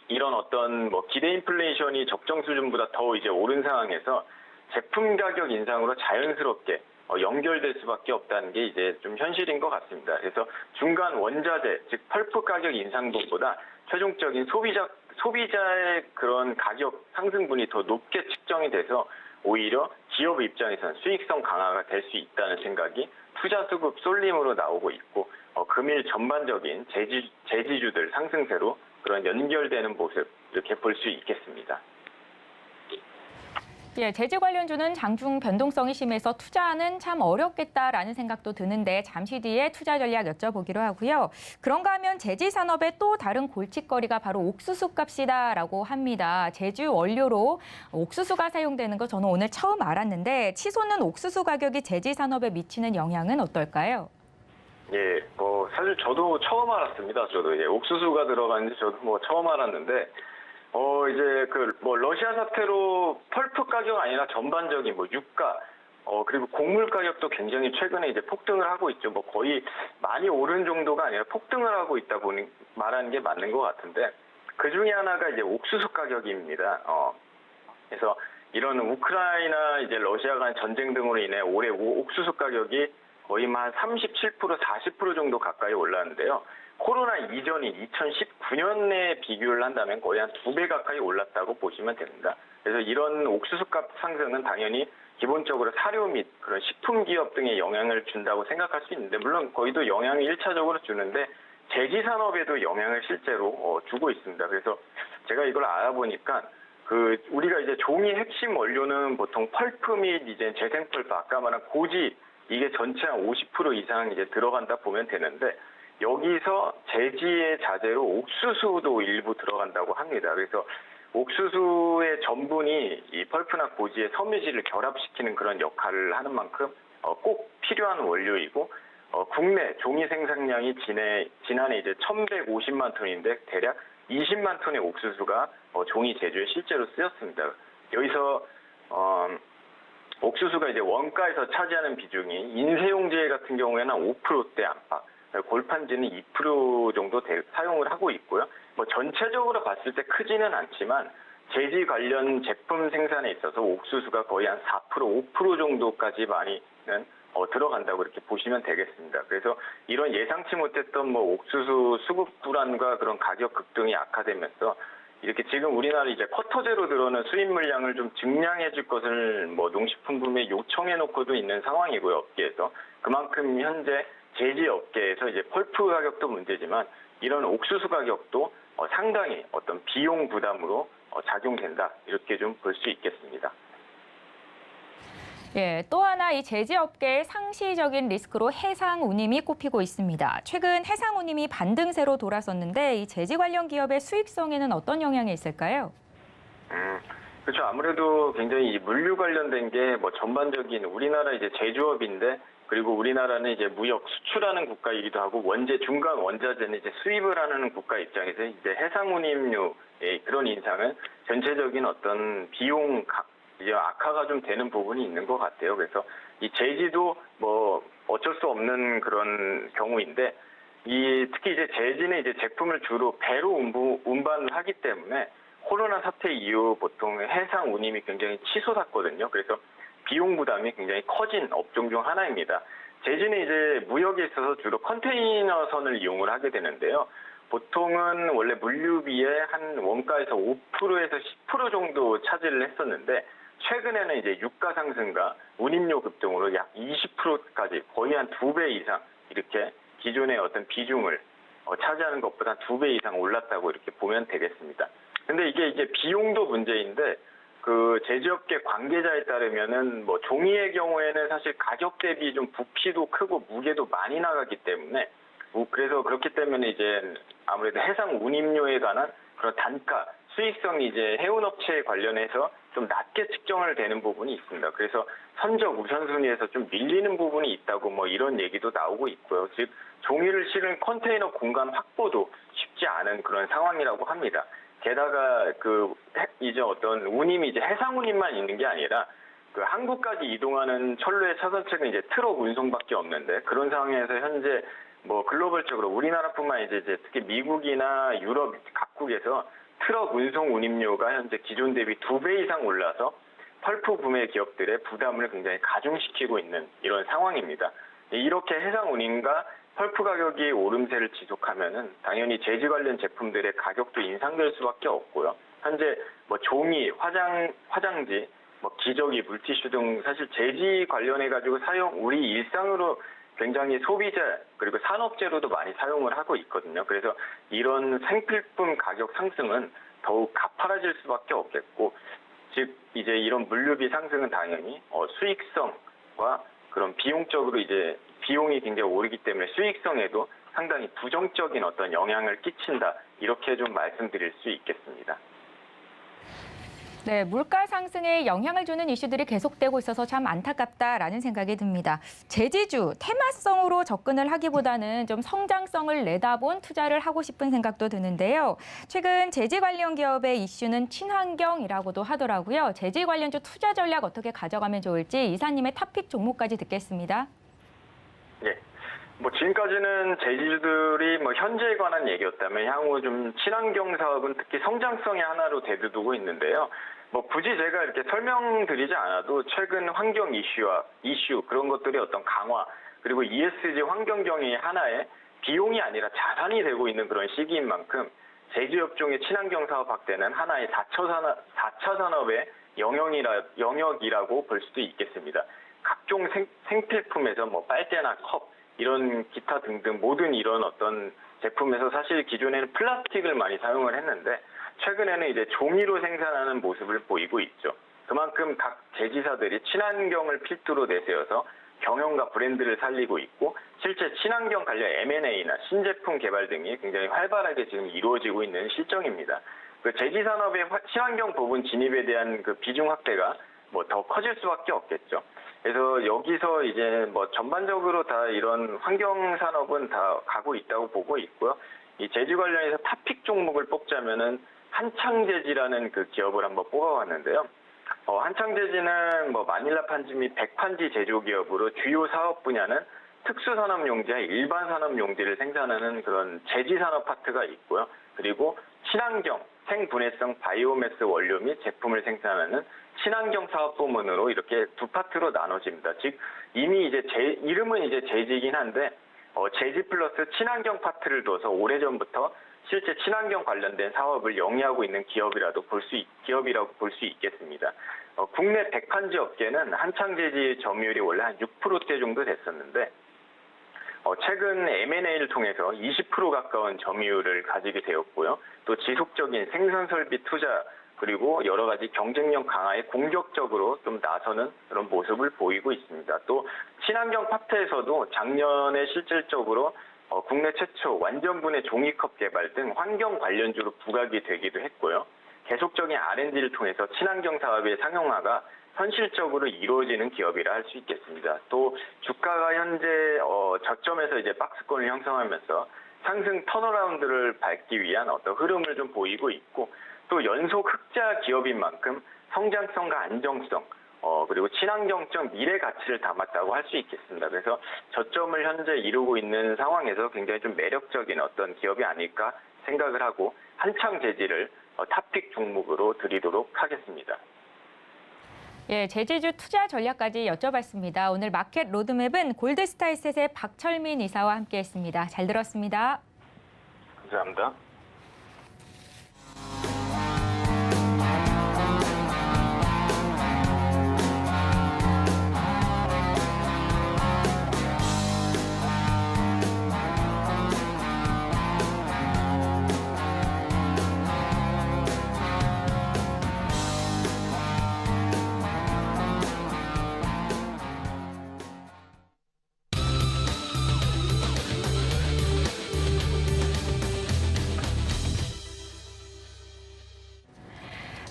이런 어떤 기대 인플레이션이 적정 수준보다 더 이제 오른 상황에서 제품 가격 인상으로 자연스럽게 연결될 수밖에 없다는 게 이제 좀 현실인 것 같습니다. 그래서 중간 원자재, 즉 펄프 가격 인상분보다 최종적인 소비자의 그런 가격 상승분이 더 높게 측정이 돼서 오히려 기업 입장에서는 수익성 강화가 될 수 있다는 생각이 투자 수급 쏠림으로 나오고 있고 금일 전반적인 제지주들 상승세로 그런 연결되는 모습 이렇게 볼 수 있겠습니다. 예, 제지 관련주는 장중 변동성이 심해서 투자는 참 어렵겠다라는 생각도 드는데 잠시 뒤에 투자 전략 여쭤보기로 하고요. 그런가 하면 제지 산업의 또 다른 골칫거리가 바로 옥수수 값이다라고 합니다. 제주 원료로 옥수수가 사용되는 거 저는 오늘 처음 알았는데 치솟는 옥수수 가격이 제지 산업에 미치는 영향은 어떨까요? 예, 사실 저도 처음 알았습니다. 저도 옥수수가 들어가는지 저도 처음 알았는데. 이제 러시아 사태로 펄프 가격 아니라 전반적인 유가, 그리고 곡물 가격도 굉장히 최근에 이제 폭등을 하고 있죠. 거의 많이 오른 정도가 아니라 폭등을 하고 있다고 말하는 게 맞는 것 같은데, 그 중에 하나가 이제 옥수수 가격입니다. 그래서 이런 우크라이나 이제 러시아 간 전쟁 등으로 인해 올해 옥수수 가격이 거의 한 37%, 40% 정도 가까이 올랐는데요. 코로나 이전인 2019년에 비교를 한다면 거의 한 2배 가까이 올랐다고 보시면 됩니다. 그래서 이런 옥수수값 상승은 당연히 기본적으로 사료 및 그런 식품 기업 등에 영향을 준다고 생각할 수 있는데, 물론 거기도 영향을 1차적으로 주는데 제지 산업에도 영향을 실제로 주고 있습니다. 그래서 제가 이걸 알아보니까 우리가 이제 종이 핵심 원료는 보통 펄프 및 이제 재생 펄프, 아까 말한 고지, 이게 전체 한 50% 이상 이제 들어간다 보면 되는데, 여기서 제지의 자재로 옥수수도 일부 들어간다고 합니다. 그래서 옥수수의 전분이 이 펄프나 고지의 섬유질을 결합시키는 그런 역할을 하는 만큼 꼭 필요한 원료이고, 국내 종이 생산량이 지난해 이제 1,150만 톤인데 대략 20만 톤의 옥수수가 종이 제조에 실제로 쓰였습니다. 여기서 옥수수가 이제 원가에서 차지하는 비중이 인쇄용지 같은 경우에는 5%대 안팎, 골판지는 2% 정도 사용을 하고 있고요. 전체적으로 봤을 때 크지는 않지만 제지 관련 제품 생산에 있어서 옥수수가 거의 한 4%, 5% 정도까지 많이는 들어간다고 이렇게 보시면 되겠습니다. 그래서 이런 예상치 못했던 옥수수 수급 불안과 그런 가격 급등이 악화되면서 이렇게 지금 우리나라 이제 쿼터제로 들어오는 수입 물량을 좀 증량해 줄 것을 농식품부에 요청해 놓고도 있는 상황이고요, 업계에서. 그만큼 현재 제지 업계에서 이제 펄프 가격도 문제지만 이런 옥수수 가격도 상당히 어떤 비용 부담으로 작용된다, 이렇게 좀 볼 수 있겠습니다. 예, 또 하나 이 제지 업계의 상시적인 리스크로 해상 운임이 꼽히고 있습니다. 최근 해상 운임이 반등세로 돌아섰는데 이 제지 관련 기업의 수익성에는 어떤 영향이 있을까요? 그렇죠. 아무래도 굉장히 이 물류 관련된 게 전반적인 우리나라 이제 제조업인데, 그리고 우리나라는 이제 무역 수출하는 국가이기도 하고 중간 원자재는 이제 수입을 하는 국가 입장에서 이제 해상 운임료의 그런 인상은 전체적인 어떤 비용 이제 악화가 좀 되는 부분이 있는 것 같아요. 그래서 이 제지도 어쩔 수 없는 그런 경우인데, 특히 이제 제지는 이제 제품을 주로 배로 운반을 하기 때문에 코로나 사태 이후 보통 해상 운임이 굉장히 치솟았거든요. 그래서 비용 부담이 굉장히 커진 업종 중 하나입니다. 제지는 이제 무역에 있어서 주로 컨테이너선을 이용을 하게 되는데요. 보통은 원래 물류비의 한 원가에서 5%에서 10% 정도 차지를 했었는데, 최근에는 이제 유가 상승과 운임료 급등으로 약 20%까지 거의 한 2배 이상 이렇게 기존의 어떤 비중을 차지하는 것보다 2배 이상 올랐다고 이렇게 보면 되겠습니다. 근데 이게 이제 비용도 문제인데, 제조업계 관계자에 따르면은 종이의 경우에는 사실 가격 대비 좀 부피도 크고 무게도 많이 나가기 때문에, 그래서 그렇기 때문에 이제 아무래도 해상 운임료에 관한 그런 단가, 수익성이 이제 해운업체에 관련해서 좀 낮게 측정을 되는 부분이 있습니다. 그래서 선적 우선순위에서 좀 밀리는 부분이 있다고 이런 얘기도 나오고 있고요. 즉 종이를 실은 컨테이너 공간 확보도 쉽지 않은 그런 상황이라고 합니다. 게다가 이제 어떤 운임이 이제 해상 운임만 있는 게 아니라 한국까지 이동하는 철로의 차선책은 이제 트럭 운송밖에 없는데, 그런 상황에서 현재 글로벌적으로 우리나라뿐만 이제 특히 미국이나 유럽 각국에서 트럭 운송 운임료가 현재 기존 대비 2배 이상 올라서 펄프 구매 기업들의 부담을 굉장히 가중시키고 있는 이런 상황입니다. 이렇게 해상 운임과 펄프 가격이 오름세를 지속하면은 당연히 제지 관련 제품들의 가격도 인상될 수밖에 없고요. 현재 종이, 화장지, 뭐 기저귀, 물티슈 등 사실 제지 관련해 가지고 우리 일상으로 굉장히 소비재 그리고 산업재로도 많이 사용을 하고 있거든요. 그래서 이런 생필품 가격 상승은 더욱 가파라질 수밖에 없겠고, 즉 이제 이런 물류비 상승은 당연히 수익성과 그런 비용적으로 이제 비용이 굉장히 오르기 때문에 수익성에도 상당히 부정적인 어떤 영향을 끼친다, 이렇게 좀 말씀드릴 수 있겠습니다. 네, 물가 상승에 영향을 주는 이슈들이 계속되고 있어서 참 안타깝다라는 생각이 듭니다. 제지주, 테마성으로 접근을 하기보다는 좀 성장성을 내다본 투자를 하고 싶은 생각도 드는데요. 최근 제지 관련 기업의 이슈는 친환경이라고도 하더라고요. 제지 관련주 투자 전략 어떻게 가져가면 좋을지 이사님의 탑픽 종목까지 듣겠습니다. 네. 뭐 지금까지는 제지주들이 뭐 현재에 관한 얘기였다면 향후 좀 친환경 사업은 특히 성장성의 하나로 대두두고 있는데요. 뭐 굳이 제가 이렇게 설명드리지 않아도 최근 환경 이슈 그런 것들이 어떤 강화, 그리고 ESG 환경 경영의 하나의 비용이 아니라 자산이 되고 있는 그런 시기인 만큼 제주업종의 친환경 사업 확대는 하나의 4차 산업의 영역이라고 볼 수도 있겠습니다. 각종 생필품에서 뭐 빨대나 컵, 이런 기타 등등 모든 이런 어떤 제품에서 사실 기존에는 플라스틱을 많이 사용을 했는데, 최근에는 이제 종이로 생산하는 모습을 보이고 있죠. 그만큼 각 제지사들이 친환경을 필두로 내세워서 경영과 브랜드를 살리고 있고, 실제 친환경 관련 M&A나 신제품 개발 등이 굉장히 활발하게 지금 이루어지고 있는 실정입니다. 그 제지산업의 친환경 부분 진입에 대한 그 비중 확대가 뭐 더 커질 수밖에 없겠죠. 그래서 여기서 이제 뭐 전반적으로 다 이런 환경 산업은 다 가고 있다고 보고 있고요. 이 제지 관련해서 탑픽 종목을 뽑자면은 한창제지라는 그 기업을 한번 뽑아봤는데요. 한창제지는 뭐 마닐라 판지 및 백판지 제조 기업으로 주요 사업 분야는 특수산업용지와 일반 산업용지를 생산하는 그런 제지 산업 파트가 있고요. 그리고 친환경, 생분해성 바이오매스 원료 및 제품을 생산하는 친환경 사업 부문으로 이렇게 두 파트로 나눠집니다. 즉 이미 이제 이름은 이제 제지이긴 한데 제지 플러스 친환경 파트를 둬서 오래전부터 실제 친환경 관련된 사업을 영위하고 있는 기업이라고 볼 수 있겠습니다. 국내 백판지 업계는 한창제지 점유율이 원래 한 6%대 정도 됐었는데 최근 M&A를 통해서 20% 가까운 점유율을 가지게 되었고요. 또 지속적인 생산설비 투자 그리고 여러 가지 경쟁력 강화에 공격적으로 좀 나서는 그런 모습을 보이고 있습니다. 또 친환경 파트에서도 작년에 실질적으로 국내 최초 완전분해 종이컵 개발 등 환경 관련주로 부각이 되기도 했고요. 계속적인 R&D를 통해서 친환경 사업의 상용화가 현실적으로 이루어지는 기업이라 할 수 있겠습니다. 또 주가가 현재 저점에서 이제 박스권을 형성하면서 상승 턴어라운드를 밟기 위한 어떤 흐름을 좀 보이고 있고, 또 연속 흑자 기업인 만큼 성장성과 안정성, 그리고 친환경적 미래 가치를 담았다고 할 수 있겠습니다. 그래서 저점을 현재 이루고 있는 상황에서 굉장히 좀 매력적인 어떤 기업이 아닐까 생각을 하고 한창제지를 탑픽 종목으로 드리도록 하겠습니다. 예, 제지주 투자 전략까지 여쭤봤습니다. 오늘 마켓 로드맵은 골드스타에셋의 박철민 이사와 함께했습니다. 잘 들었습니다. 감사합니다.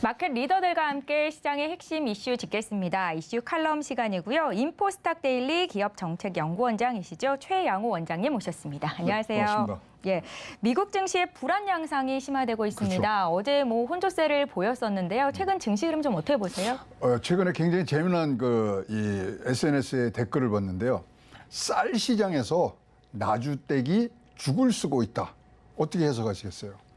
마켓 리더들과 함께 시장의 핵심 이슈 짚겠습니다. 이슈 칼럼 시간이고요. 인포스탁 데일리 기업 정책 연구원장이시죠. 최양호 원장님 모셨습니다. 안녕하세요. 반갑습니다. 예, 미국 증시의 불안 양상이 심화되고 있습니다. 그렇죠. 어제 뭐 혼조세를 보였었는데요. 최근 증시 흐름 좀 어떻게 보세요? 최근에 굉장히 재미난 이 SNS에 댓글을 봤는데요. 쌀 시장에서 나주댁이 죽을 쓰고 있다. 어떻게 해석하시겠어요?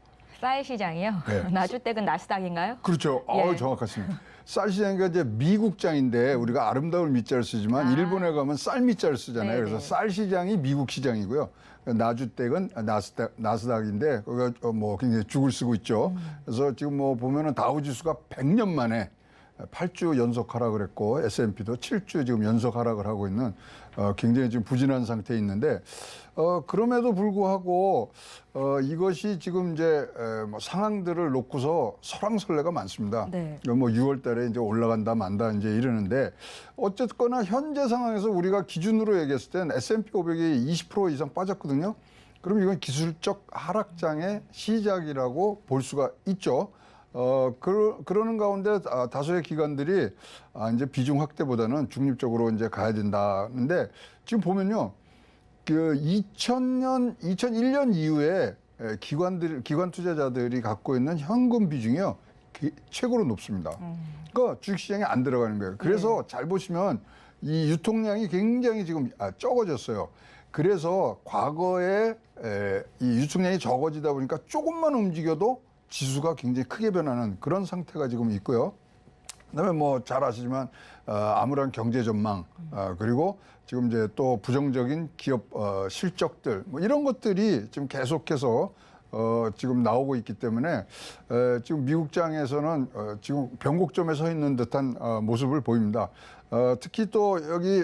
쌀 시장이요? 네. 나주댁은 나스닥인가요? 그렇죠. 예. 정확하십니다. 쌀 시장이 이제 미국장인데 우리가 아름다운 미자를 쓰지만 일본에 가면 쌀 미자를 쓰잖아요. 네네. 그래서 쌀 시장이 미국 시장이고요. 나주댁은 나스닥인데 거기가 뭐 굉장히 죽을 쓰고 있죠. 그래서 지금 뭐 보면은 다우지수가 100년 만에 8주 연속 하락을 했고 S&P도 7주 지금 연속 하락을 하고 있는 굉장히 지금 부진한 상태에 있는데 그럼에도 불구하고 이것이 지금 이제 뭐 상황들을 놓고서 설왕설래가 많습니다. 네. 뭐 6월 달에 이제 올라간다 만다 이제 이러는데 어쨌거나 현재 상황에서 우리가 기준으로 얘기했을 땐 S&P 500이 20% 이상 빠졌거든요. 그럼 이건 기술적 하락장의 시작이라고 볼 수가 있죠. 그러는 가운데 다수의 기관들이 이제 비중 확대보다는 중립적으로 이제 가야 된다는데 지금 보면요. 그 2001년 이후에 기관 투자자들이 갖고 있는 현금 비중이요. 최고로 높습니다. 그러니까 주식시장에 안 들어가는 거예요. 그래서 잘 보시면 이 유통량이 굉장히 지금 적어졌어요. 그래서 과거에 이 유통량이 적어지다 보니까 조금만 움직여도 지수가 굉장히 크게 변하는 그런 상태가 지금 있고요. 그다음에 뭐 잘 아시지만 암울한 경제 전망 그리고 지금 이제 또 부정적인 기업 실적들 뭐 이런 것들이 지금 계속해서 지금 나오고 있기 때문에 지금 미국장에서는 지금 변곡점에 서 있는 듯한 모습을 보입니다. 특히 또 여기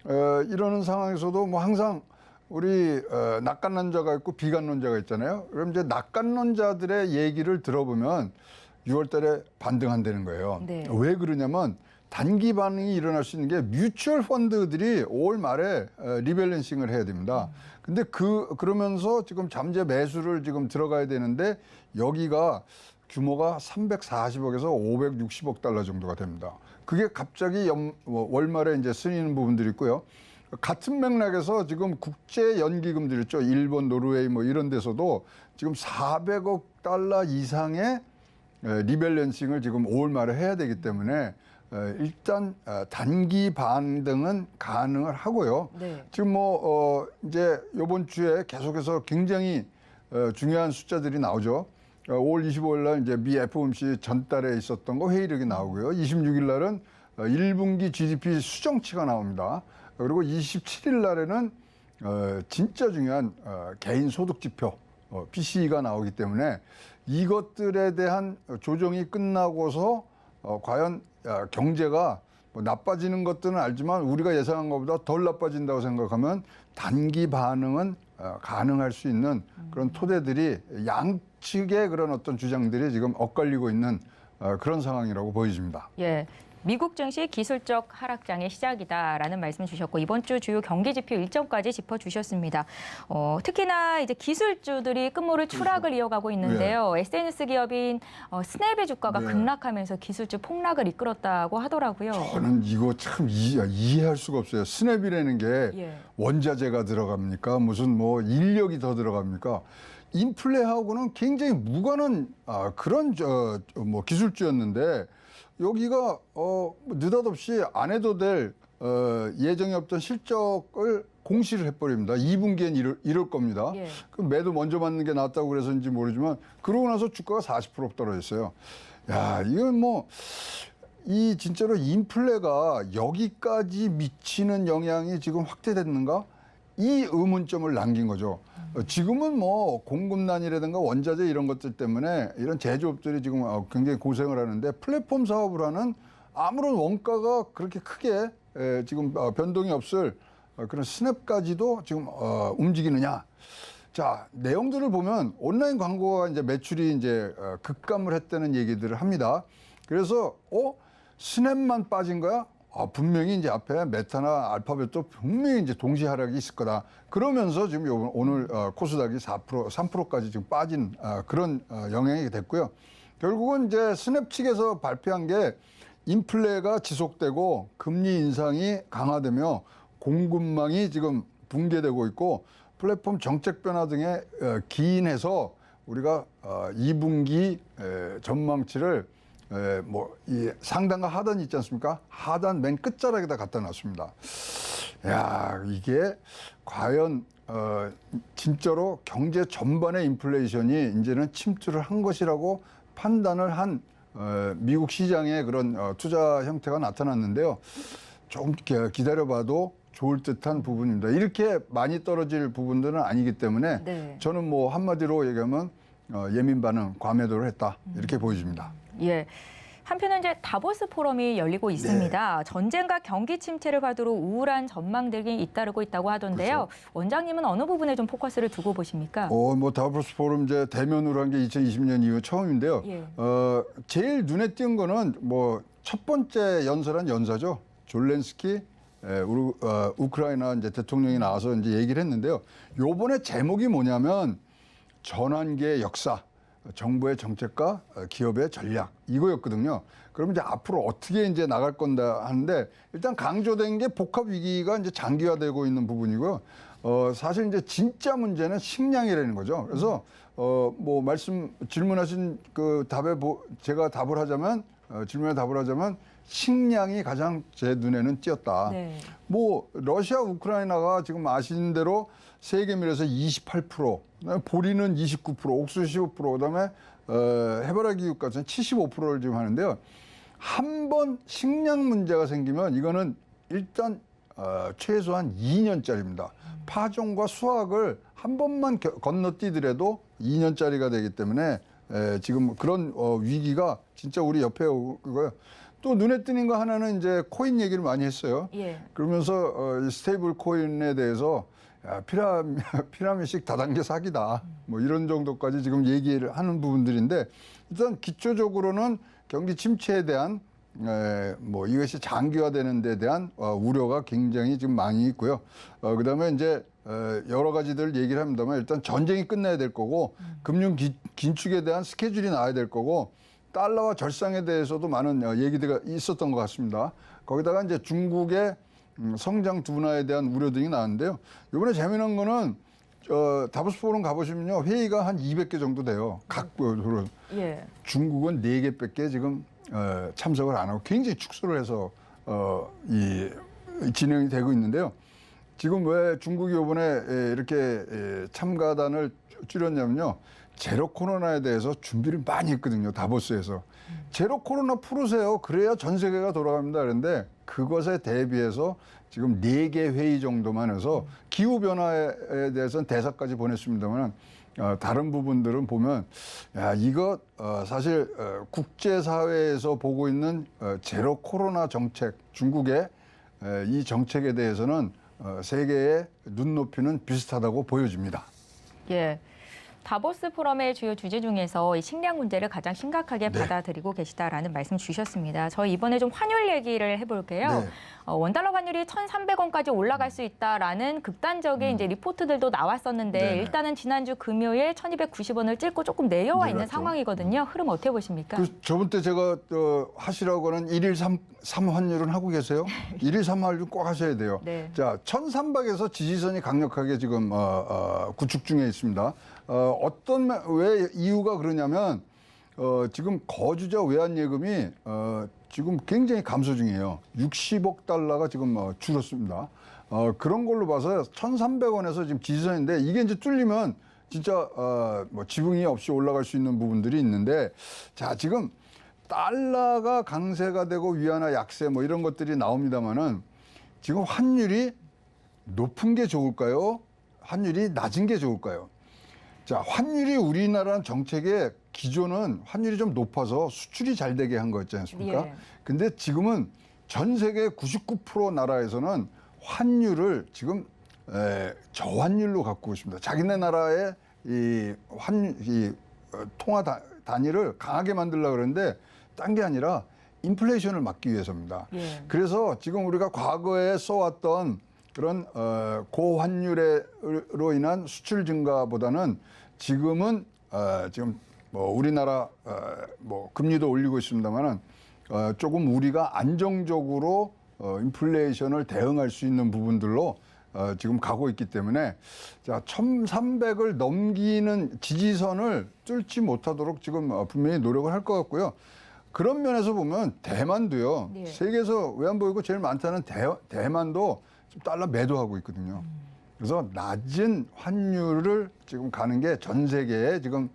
이러는 상황에서도 뭐 항상 우리 낙관론자가 있고 비관론자가 있잖아요. 그럼 이제 낙관론자들의 얘기를 들어보면 6월 달에 반등한다는 거예요. 네. 왜 그러냐면 단기 반응이 일어날 수 있는 게 뮤추얼 펀드들이 5월 말에 리밸런싱을 해야 됩니다. 근데 그러면서 지금 잠재 매수를 지금 들어가야 되는데 여기가 규모가 340억에서 560억 달러 정도가 됩니다. 그게 갑자기 월말에 이제 쓰이는 부분들이 있고요. 같은 맥락에서 지금 국제 연기금들 있죠. 일본, 노르웨이 뭐 이런 데서도 지금 400억 달러 이상의 리밸런싱을 지금 5월 말에 해야 되기 때문에 일단 단기 반등은 가능을 하고요. 네. 지금 뭐 이제 이번 주에 계속해서 굉장히 중요한 숫자들이 나오죠. 5월 25일 날 이제 미 FOMC 전달에 있었던 거 회의록이 나오고요. 26일 날은 1분기 GDP 수정치가 나옵니다. 그리고 27일 날에는 진짜 중요한 개인 소득 지표 PCE가 나오기 때문에 이것들에 대한 조정이 끝나고서 과연 경제가 뭐 나빠지는 것들은 알지만 우리가 예상한 것보다 덜 나빠진다고 생각하면 단기 반응은 가능할 수 있는 그런 토대들이 양측의 그런 어떤 주장들이 지금 엇갈리고 있는 그런 상황이라고 보여집니다. 예. 미국 증시 기술적 하락장의 시작이다라는 말씀 주셨고 이번 주 주요 경기 지표 일정까지 짚어주셨습니다. 특히나 이제 기술주들이 끝모를 추락을 이어가고 있는데요. SNS 기업인 스냅의 주가가 급락하면서 기술주 폭락을 이끌었다고 하더라고요. 저는 이거 참 이해할 수가 없어요. 스냅이라는 게 원자재가 들어갑니까? 무슨 뭐 인력이 더 들어갑니까? 인플레하고는 굉장히 무관한 그런 뭐 기술주였는데. 여기가 느닷없이 안 해도 될 예정이 없던 실적을 공시를 해버립니다. 2분기엔 이럴 겁니다. 예. 그럼 매도 먼저 맞는 게 낫다고 그래서인지 모르지만 그러고 나서 주가가 40% 떨어졌어요. 야, 이건 뭐 이 진짜로 인플레가 여기까지 미치는 영향이 지금 확대됐는가? 이 의문점을 남긴 거죠. 지금은 뭐 공급난이라든가 원자재 이런 것들 때문에 이런 제조업들이 지금 굉장히 고생을 하는데 플랫폼 사업을 하는 아무런 원가가 그렇게 크게 지금 변동이 없을 그런 스냅까지도 지금 움직이느냐. 자, 내용들을 보면 온라인 광고가 이제 매출이 이제 급감을 했다는 얘기들을 합니다. 그래서 스냅만 빠진 거야? 분명히 이제 앞에 메타나 알파벳도 분명히 이제 동시 하락이 있을 거다. 그러면서 지금 오늘 코스닥이 4%, 3%까지 지금 빠진 그런 영향이 됐고요. 결국은 이제 스냅 측에서 발표한 게 인플레가 지속되고 금리 인상이 강화되며 공급망이 지금 붕괴되고 있고 플랫폼 정책 변화 등에 기인해서 우리가 2분기 전망치를 이 상단과 하단이 있지 않습니까? 하단 맨 끝자락에다 갖다 놨습니다. 야, 이게 과연 진짜로 경제 전반의 인플레이션이 이제는 침투를 한 것이라고 판단을 한 미국 시장의 그런 투자 형태가 나타났는데요. 좀 기다려봐도 좋을 듯한 부분입니다. 이렇게 많이 떨어질 부분들은 아니기 때문에 저는 뭐 한마디로 얘기하면 예민 반응, 과매도를 했다 이렇게 보여집니다. 예. 한편은 이제 다보스 포럼이 열리고 있습니다. 전쟁과 경기 침체를 화두로 우울한 전망들이 잇따르고 있다고 하던데요. 원장님은 어느 부분에 좀 포커스를 두고 보십니까? 뭐 다보스 포럼 이제 대면으로 한 게 2020년 이후 처음인데요. 예. 제일 눈에 띄는 거는 뭐 첫 번째 연설한 연사죠. 졸렌스키 우크라이나 이제 대통령이 나와서 이제 얘기를 했는데요. 요번에 제목이 뭐냐면 전환기의 역사, 정부의 정책과 기업의 전략 이거였거든요. 그럼 이제 앞으로 어떻게 이제 나갈 건다 하는데 일단 강조된 게 복합 위기가 이제 장기화되고 있는 부분이고요. 사실 이제 진짜 문제는 식량이라는 거죠. 그래서 뭐 질문하신 그 답에 제가 답을 하자면 질문에 답을 하자면 식량이 가장 제 눈에는 띄었다. 네. 뭐 러시아 우크라이나가 지금 아시는 대로 세계 밀에서 28%, 그다음에 보리는 29%, 옥수수 15%, 그다음에 해바라기 육 같은 75%를 지금 하는데요. 한 번 식량 문제가 생기면 이거는 일단 최소한 2년짜리입니다. 파종과 수확을 한 번만 건너뛰더라도 2년짜리가 되기 때문에 지금 그런 위기가 진짜 우리 옆에 오고요. 또 눈에 띄는 거 하나는 이제 코인 얘기를 많이 했어요. 예. 그러면서 이 스테이블 코인에 대해서 피라미식 다단계 사기다. 뭐 이런 정도까지 지금 얘기를 하는 부분들인데 일단 기초적으로는 경기 침체에 대한 뭐 이것이 장기화되는 데 대한 우려가 굉장히 지금 많이 있고요. 그다음에 이제 여러 가지들 얘기를 합니다만 일단 전쟁이 끝나야 될 거고 금융 긴축에 대한 스케줄이 나와야 될 거고 달러와 절상에 대해서도 많은 얘기가 있었던 것 같습니다. 거기다가 이제 중국의 성장 둔화에 대한 우려 등이 나왔는데요. 이번에 재미난 거는 다보스 포럼 가보시면요. 회의가 한 200개 정도 돼요. 각 예. 중국은 4개밖에 지금 참석을 안 하고 굉장히 축소를 해서 진행이 되고 있는데요. 지금 왜 중국이 이번에 이렇게 참가단을 줄였냐면요. 제로 코로나에 대해서 준비를 많이 했거든요. 다보스에서. 제로 코로나 풀으세요. 그래야 전 세계가 돌아갑니다. 그런데 그것에 대비해서 지금 4개 회의 정도만 해서 기후변화에 대해서는 대사까지 보냈습니다만 다른 부분들은 보면 이거 사실 국제사회에서 보고 있는 제로 코로나 정책, 중국의 이 정책에 대해서는 세계의 눈높이는 비슷하다고 보여집니다. 예. 다보스 포럼의 주요 주제 중에서 이 식량 문제를 가장 심각하게 받아들이고 계시다라는 말씀 주셨습니다. 저희 이번에 좀 환율 얘기를 해볼게요. 네. 원달러 환율이 1,300원까지 올라갈 수 있다라는 극단적인 이제 리포트들도 나왔었는데 네네. 일단은 지난주 금요일 1,290원을 찍고 조금 내려와 있는 내려왔죠. 상황이거든요. 흐름 어떻게 보십니까? 저번 때 제가 하시라고 하는 1일 3 환율은 하고 계세요? 1일 3 환율 꼭 하셔야 돼요. 네. 자, 1,300에서 지지선이 강력하게 지금 구축 중에 있습니다. 왜 이유가 그러냐면 지금 거주자 외환 예금이 지금 굉장히 감소 중이에요. 60억 달러가 지금 줄었습니다. 그런 걸로 봐서 1,300원에서 지금 지지선인데 이게 이제 뚫리면 진짜 뭐 지붕이 없이 올라갈 수 있는 부분들이 있는데 자, 지금 달러가 강세가 되고 위안화 약세 뭐 이런 것들이 나옵니다만은 지금 환율이 높은 게 좋을까요? 환율이 낮은 게 좋을까요? 자, 환율이 우리나라 정책의 기조는 환율이 좀 높아서 수출이 잘 되게 한 거였지 않습니까? 예. 근데 지금은 전 세계 99% 나라에서는 환율을 지금 저환율로 갖고 있습니다. 자기네 나라의 이 통화 단위를 강하게 만들려고 그러는데 딴 게 아니라 인플레이션을 막기 위해서입니다. 예. 그래서 지금 우리가 과거에 써왔던 그런 고환율로 인한 수출 증가보다는 지금은 지금 뭐 우리나라 뭐 금리도 올리고 있습니다만은 조금 우리가 안정적으로 인플레이션을 대응할 수 있는 부분들로 지금 가고 있기 때문에 자 1,300을 넘기는 지지선을 뚫지 못하도록 지금 분명히 노력을 할 것 같고요. 그런 면에서 보면 대만도요. 네. 세계에서 외환보유고 제일 많다는 대만도 지금 달러 매도하고 있거든요. 그래서 낮은 환율을 지금 가는 게 전 세계의 지금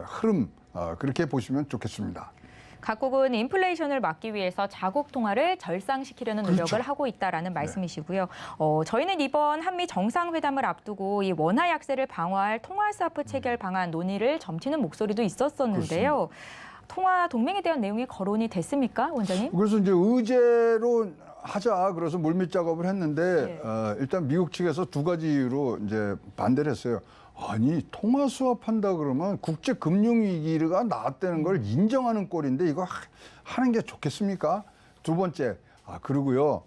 흐름 그렇게 보시면 좋겠습니다. 각국은 인플레이션을 막기 위해서 자국 통화를 절상시키려는 노력을 그렇죠. 하고 있다라는 말씀이시고요. 저희는 이번 한미 정상회담을 앞두고 이 원화 약세를 방어할 통화 스와프 체결 방안 논의를 점치는 목소리도 있었었는데요. 통화 동맹에 대한 내용이 거론이 됐습니까, 원장님? 그래서 이제 의제로 하자 그래서 물밑 작업을 했는데 예. 일단 미국 측에서 두 가지 이유로 이제 반대를 했어요. 아니 통화 수합한다 그러면 국제 금융 위기가 나왔다는 걸 인정하는 꼴인데 이거 하는 게 좋겠습니까? 두 번째. 그리고요,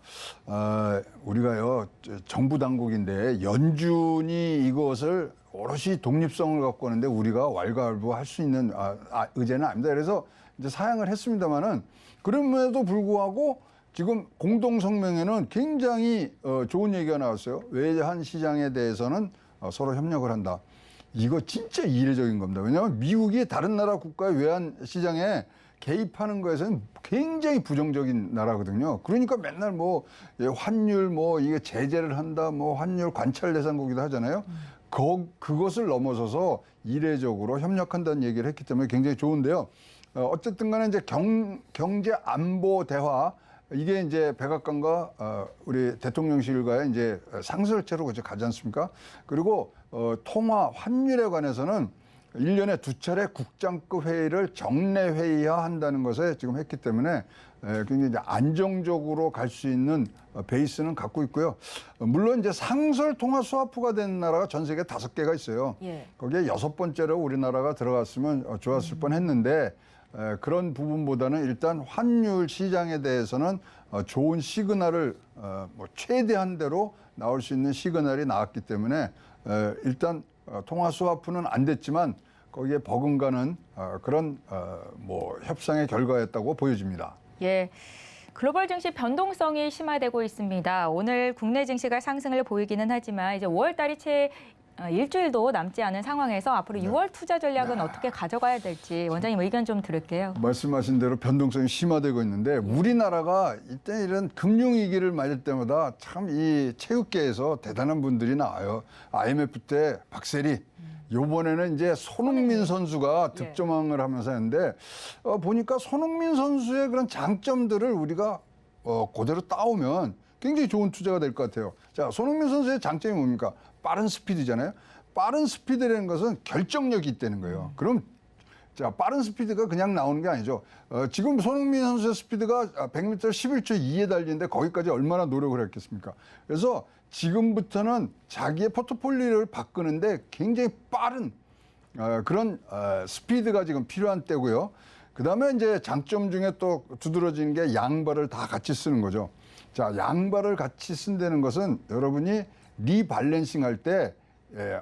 우리가요, 정부 당국인데 연준이 이것을 오롯이 독립성을 갖고 하는데 우리가 왈가왈부할 수 있는 의제는 아닙니다. 그래서 이제 사양을 했습니다만은 그럼에도 불구하고 지금 공동성명에는 굉장히 좋은 얘기가 나왔어요. 외환 시장에 대해서는 서로 협력을 한다. 이거 진짜 이례적인 겁니다. 왜냐하면 미국이 다른 나라 국가의 외환 시장에 개입하는 거에서는 굉장히 부정적인 나라거든요. 그러니까 맨날 뭐 환율 뭐 이게 제재를 한다, 뭐 환율 관찰 대상국이다 하잖아요. 그것을 넘어서서 이례적으로 협력한다는 얘기를 했기 때문에 굉장히 좋은데요. 어쨌든 간에 이제 경제 안보 대화 이게 이제 백악관과 우리 대통령실과의 이제 상설체로 가지 않습니까? 그리고 통화 환율에 관해서는 1년에 2차례 국장급 회의를 정례 회의화한다는 것에 지금 했기 때문에 굉장히 이제 안정적으로 갈 수 있는 베이스는 갖고 있고요. 물론 이제 상설 통화 스와프가 된 나라가 전 세계 5개가 있어요. 예. 거기에 6번째로 우리나라가 들어갔으면 좋았을 뻔했는데 그런 부분보다는 일단 환율 시장에 대해서는 좋은 시그널을 뭐 최대한대로 나올 수 있는 시그널이 나왔기 때문에 일단 통화 스와프는 안 됐지만 거기에 버금가는 그런 뭐 협상의 결과였다고 보여집니다. 예. 글로벌 증시 변동성이 심화되고 있습니다. 오늘 국내 증시가 상승을 보이기는 하지만 이제 5월 달이 채 일주일도 남지 않은 상황에서 앞으로 6월 투자 전략은 어떻게 가져가야 될지 원장님 의견 좀 들을게요. 말씀하신 대로 변동성이 심화되고 있는데 우리나라가 이때 이런 금융위기를 맞을 때마다 참 이 체육계에서 대단한 분들이 나와요. IMF 때 박세리, 요번에는 이제 손흥민 선수가 득점왕을 하면서 했는데 보니까 손흥민 선수의 그런 장점들을 우리가 그대로 따오면 굉장히 좋은 투자가 될 것 같아요. 자, 손흥민 선수의 장점이 뭡니까? 빠른 스피드잖아요. 빠른 스피드라는 것은 결정력이 있다는 거예요. 그럼 자, 빠른 스피드가 그냥 나오는 게 아니죠. 지금 손흥민 선수의 스피드가 100m 11초 2에 달리는데 거기까지 얼마나 노력을 했겠습니까? 그래서 지금부터는 자기의 포트폴리오를 바꾸는데 굉장히 빠른 그런 스피드가 지금 필요한 때고요. 그다음에 이제 장점 중에 또 두드러지는 게 양발을 다 같이 쓰는 거죠. 자, 양발을 같이 쓴다는 것은 여러분이 리밸런싱 할 때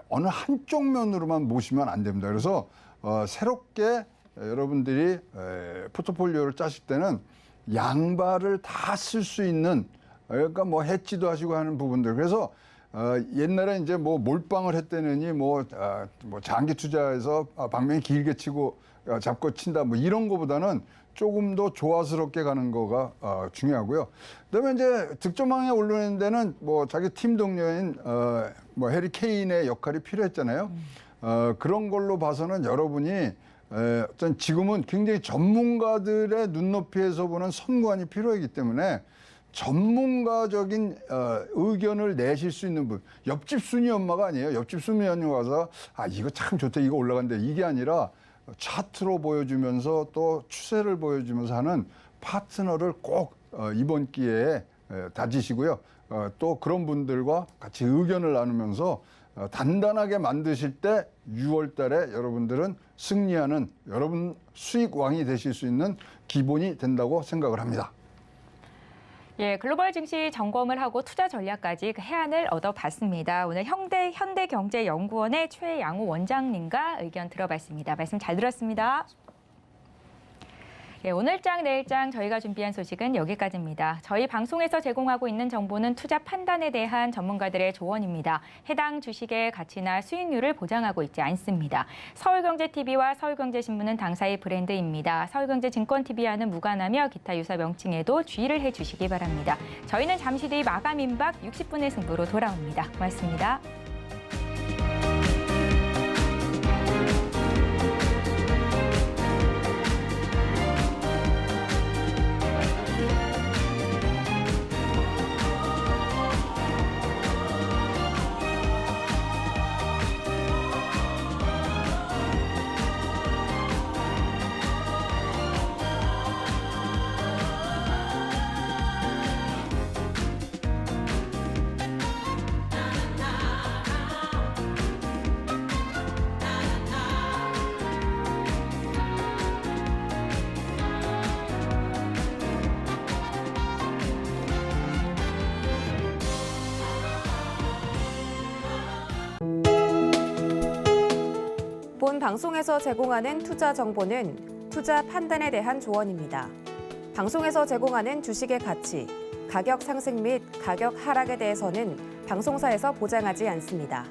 어느 한쪽 면으로만 모시면 안 됩니다. 그래서 새롭게 여러분들이 포트폴리오를 짜실 때는 양발을 다 쓸 수 있는 그러니까 뭐 해치도 하시고 하는 부분들. 그래서 옛날에 이제 뭐 몰빵을 했다느니 뭐 장기 투자해서 방면이 길게 치고 잡고 친다 뭐 이런 거보다는 조금 더 조화스럽게 가는 거가 중요하고요. 그다음에 이제 득점왕에 오르는 데는 뭐 자기 팀 동료인 뭐 해리 케인의 역할이 필요했잖아요. 그런 걸로 봐서는 여러분이 어떤 지금은 굉장히 전문가들의 눈높이에서 보는 선관이 필요하기 때문에 전문가적인 의견을 내실 수 있는 분. 옆집 순이 엄마가 아니에요. 옆집 순이 언니 와서 이거 참 좋다, 이거 올라간대, 이게 아니라 차트로 보여주면서 또 추세를 보여주면서 하는 파트너를 꼭 이번 기회에 다지시고요. 또 그런 분들과 같이 의견을 나누면서 단단하게 만드실 때 6월 달에 여러분들은 승리하는 여러분 수익 왕이 되실 수 있는 기본이 된다고 생각을 합니다. 예, 글로벌 증시 점검을 하고 투자 전략까지 그 해안을 얻어봤습니다. 오늘 현대경제연구원의 최양호 원장님과 의견 들어봤습니다. 말씀 잘 들었습니다. 예, 오늘장 내일장 저희가 준비한 소식은 여기까지입니다. 저희 방송에서 제공하고 있는 정보는 투자 판단에 대한 전문가들의 조언입니다. 해당 주식의 가치나 수익률을 보장하고 있지 않습니다. 서울경제TV와 서울경제신문은 당사의 브랜드입니다. 서울경제증권TV와는 무관하며 기타 유사 명칭에도 주의를 해주시기 바랍니다. 저희는 잠시 뒤 마감 임박 60분의 승부로 돌아옵니다. 고맙습니다. 본 방송에서 제공하는 투자 정보는 투자 판단에 대한 조언입니다. 방송에서 제공하는 주식의 가치, 가격 상승 및 가격 하락에 대해서는 방송사에서 보장하지 않습니다.